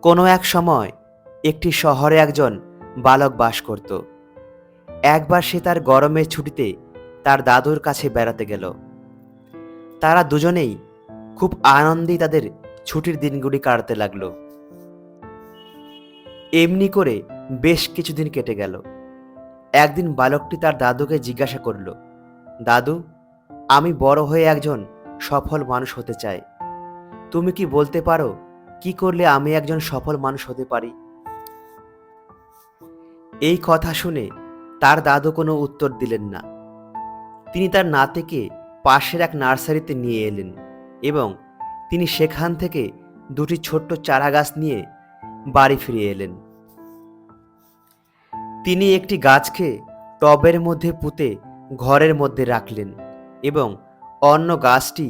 কোনো এক সময় একটি শহরে একজন বালক বাস করত। একবার সে তার গরমের ছুটিতে তার দাদুর কাছে বেড়াতে গেল। তারা দুজনেই খুব আনন্দেই তাদের ছুটির দিনগুলি কাটাতে লাগলো। এমনি করে বেশ কিছুদিন কেটে গেল। একদিন বালকটি তার দাদুকে জিজ্ঞাসা করল, দাদু, আমি বড় হয়ে একজন সফল মানুষ হতে চাই। তুমি কি বলতে পারো কি করলে আমি একজন সফল মানুষ হতে পারি? এই কথা শুনে তার দাদু কোনো উত্তর দিলেন না। তিনি তার নাতিকে পাশের এক নার্সারিতে নিয়ে এলেন এবং তিনি সেখান থেকে দুটি ছোট্ট চারা গাছ নিয়ে বাড়ি ফিরে এলেন। তিনি একটি গাছকে টবের মধ্যে পুঁতে ঘরের মধ্যে রাখলেন এবং অন্য গাছটি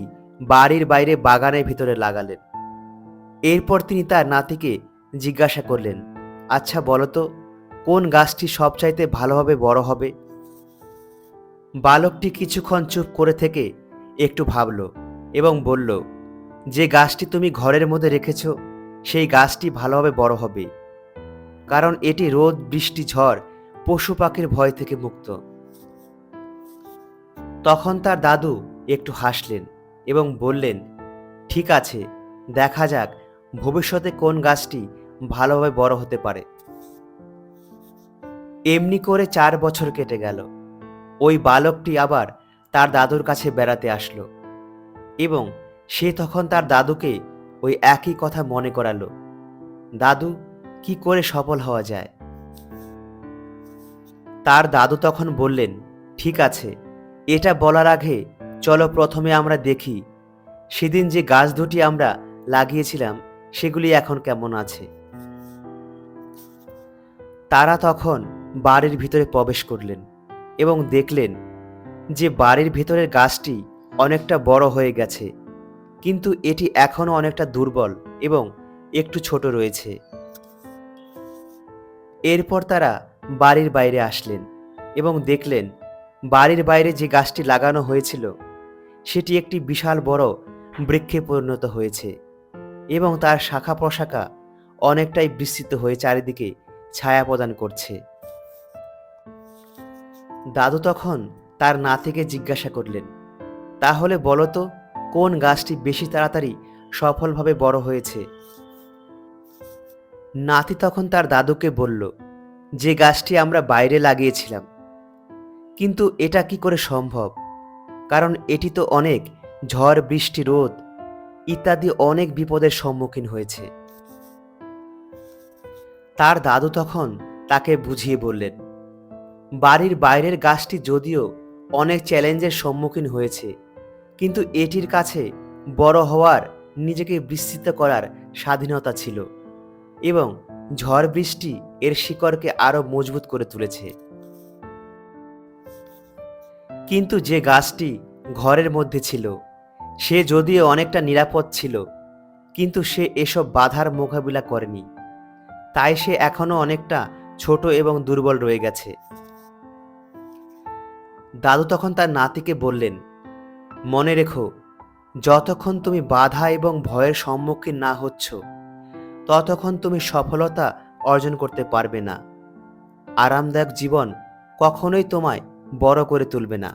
বাড়ির বাইরে বাগানের ভিতরে লাগালেন। এরপর তিনি তার নাতিকে জিজ্ঞাসা করলেন, আচ্ছা বলো তো, কোন গাছটি সবচাইতে ভালোভাবে বড় হবে? বালকটি কিছুক্ষণ চুপ করে থেকে একটু ভাবল এবং বলল, যে গাছটি তুমি ঘরের মধ্যে রেখেছ সেই গাছটি ভালোভাবে বড় হবে, কারণ এটি রোদ, বৃষ্টি, ঝড়, পশু পাখির ভয় থেকে মুক্ত। তখন তার দাদু একটু হাসলেন এবং বললেন, ঠিক আছে, দেখা যাক ভবিষ্যতে কোন গাছটি ভালোভাবে বড় হতে পারে। এমনি করে 4 বছর কেটে গেল। ওই বালকটি আবার তার দাদুর কাছে বেড়াতে আসলো এবং সে তখন তার দাদুকে ওই একই কথা মনে করালো, দাদু, কি করে সফল হওয়া যায়? তার দাদু তখন বললেন, ঠিক আছে, এটা বলার আগে চলো প্রথমে আমরা দেখি সেদিন যে গাছ দুটি আমরা লাগিয়েছিলাম সেগুলি এখন কেমন আছে। তারা তখন বাড়ির ভিতরে প্রবেশ করলেন এবং দেখলেন যে বাড়ির ভিতরের গাছটি অনেকটা বড় হয়ে গেছে, কিন্তু এটি এখনও অনেকটা দুর্বল এবং একটু ছোট রয়েছে। এরপর তারা বাড়ির বাইরে আসলেন এবং দেখলেন বাড়ির বাইরে যে গাছটি লাগানো হয়েছিল সেটি একটি বিশাল বড় বৃক্ষে পরিণত হয়েছে এবং তার শাখা প্রশাখা অনেকটাই বিস্তৃত হয়ে চারিদিকে ছায়া প্রদান করছে। দাদু তখন তার নাতিকে জিজ্ঞাসা করলেন, তাহলে বলো তো, কোন গাছটি বেশি তাড়াতাড়ি সফলভাবে বড় হয়েছে? নাতি তখন তার দাদুকে বলল, যে গাছটি আমরা বাইরে লাগিয়েছিলাম। কিন্তু এটা কি করে সম্ভব? কারণ এটি তো অনেক ঝড়, বৃষ্টি, রোদ ইত্যাদি অনেক বিপদের সম্মুখীন হয়েছে। তার দাদু তখন তাকে বুঝিয়ে বললেন, বাড়ির বাইরের গাছটি যদিও অনেক চ্যালেঞ্জের সম্মুখীন হয়েছে, কিন্তু এটির কাছে বড় হওয়ার, নিজেকে বিস্তৃত করার স্বাধীনতা ছিল এবং ঝড় বৃষ্টি এর শিকড়কে আরো মজবুত করে তুলেছে। কিন্তু যে গাছটি ঘরের মধ্যে ছিল সে যদিও অনেকটা নিরাপদ ছিল, কিন্তু সে এসব বাধার মোকাবিলা করেনি, তাই সে এখনো অনেকটা ছোট এবং দুর্বল রয়ে গেছে। দাদু তখন তার নাতিকে বললেন, মনে রেখো, যতক্ষণ তুমি বাধা এবং ভয়ের সম্মুখীন না হচ্ছ ততক্ষণ তুমি সফলতা অর্জন করতে পারবে না। আরামদায়ক জীবন কখনোই তোমায় বড় করে তুলবে না।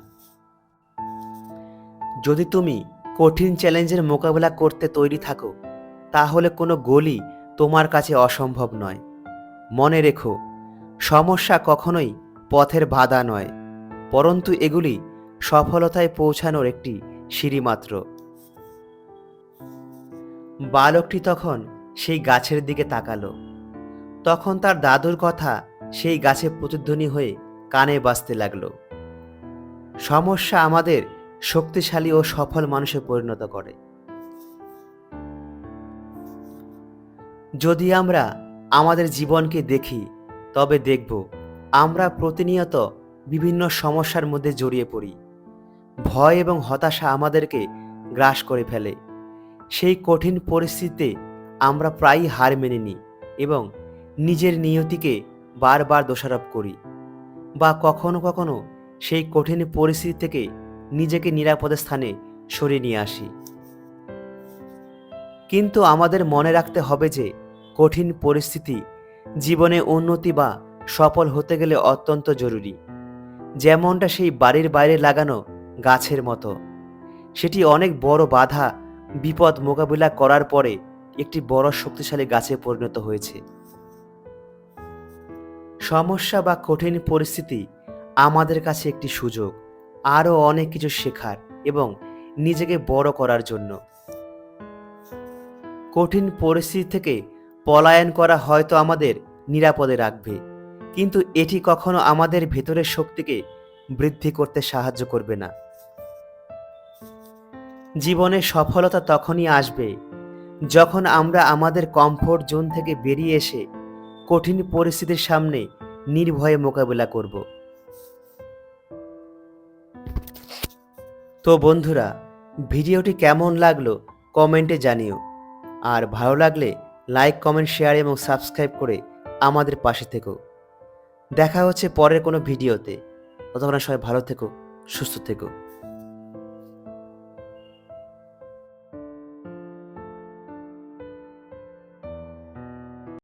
যদি তুমি কঠিন চ্যালেঞ্জের মোকাবিলা করতে তৈরি থাকো তাহলে কোনো গোলই তোমার কাছে অসম্ভব নয়। মনে রেখো, সমস্যা কখনোই পথের বাধা নয়, পরন্তু এগুলি সফলতায় পৌঁছানোর একটি সিঁড়ি মাত্র। বালকটি তখন সেই গাছের দিকে তাকালো। তখন তার দাদুর কথা সেই গাছে প্রতিধ্বনি হয়ে কানে বাজতে লাগলো, সমস্যা আমাদের শক্তিশালী ও সফল মানুষে পরিণত করে। যদি আমরা আমাদের জীবনকে দেখি তবে দেখব আমরা প্রতিনিয়ত বিভিন্ন সমস্যার মধ্যে জড়িয়ে পড়ি। ভয় এবং হতাশা আমাদেরকে গ্রাস করে ফেলে। সেই কঠিন পরিস্থিতিতে আমরা প্রায়ই হার মেনে নিই এবং নিজের নিয়তিকে বারবার দোষারোপ করি, বা কখনো কখনো সেই কঠিন পরিস্থিতি থেকে নিজেকে নিরাপদ স্থানে সরিয়ে নিয়ে আসি। কিন্তু আমাদের মনে রাখতে হবে যে কঠিন পরিস্থিতি জীবনে উন্নতি বা সফল হতে গেলে অত্যন্ত জরুরি। যেমনটা সেই বাড়ির বাইরে লাগানো গাছের মতো, সেটি অনেক বড় বাধা বিপদ মোকাবিলা করার পরে একটি বড় শক্তিশালী গাছে পরিণত হয়েছে। সমস্যা বা কঠিন পরিস্থিতি আমাদের কাছে একটি সুযোগ, আরও অনেক কিছু শেখার এবং নিজেকে বড় করার জন্য। কঠিন পরিস্থিতি থেকে পলায়ন করা হয়তো আমাদের নিরাপদে রাখবে, কিন্তু এটি কখনো আমাদের ভেতরের শক্তিকে বৃদ্ধি করতে সাহায্য করবে না। জীবনে সফলতা তখনই আসবে যখন আমরা আমাদের কমফোর্ট জোন থেকে বেরিয়ে এসে কঠিন পরিস্থিতির সামনে নির্ভয়ে মোকাবিলা করব। তো বন্ধুরা, ভিডিওটি কেমন লাগলো কমেন্টে জানিও, আর ভালো লাগলে লাইক, কমেন্ট, শেয়ার এবং সাবস্ক্রাইব করে আমাদের পাশে থেকো। দেখা হচ্ছে পরের কোনো ভিডিওতে। ততক্ষণ সবাই ভালো থেকো, সুস্থ থেকো।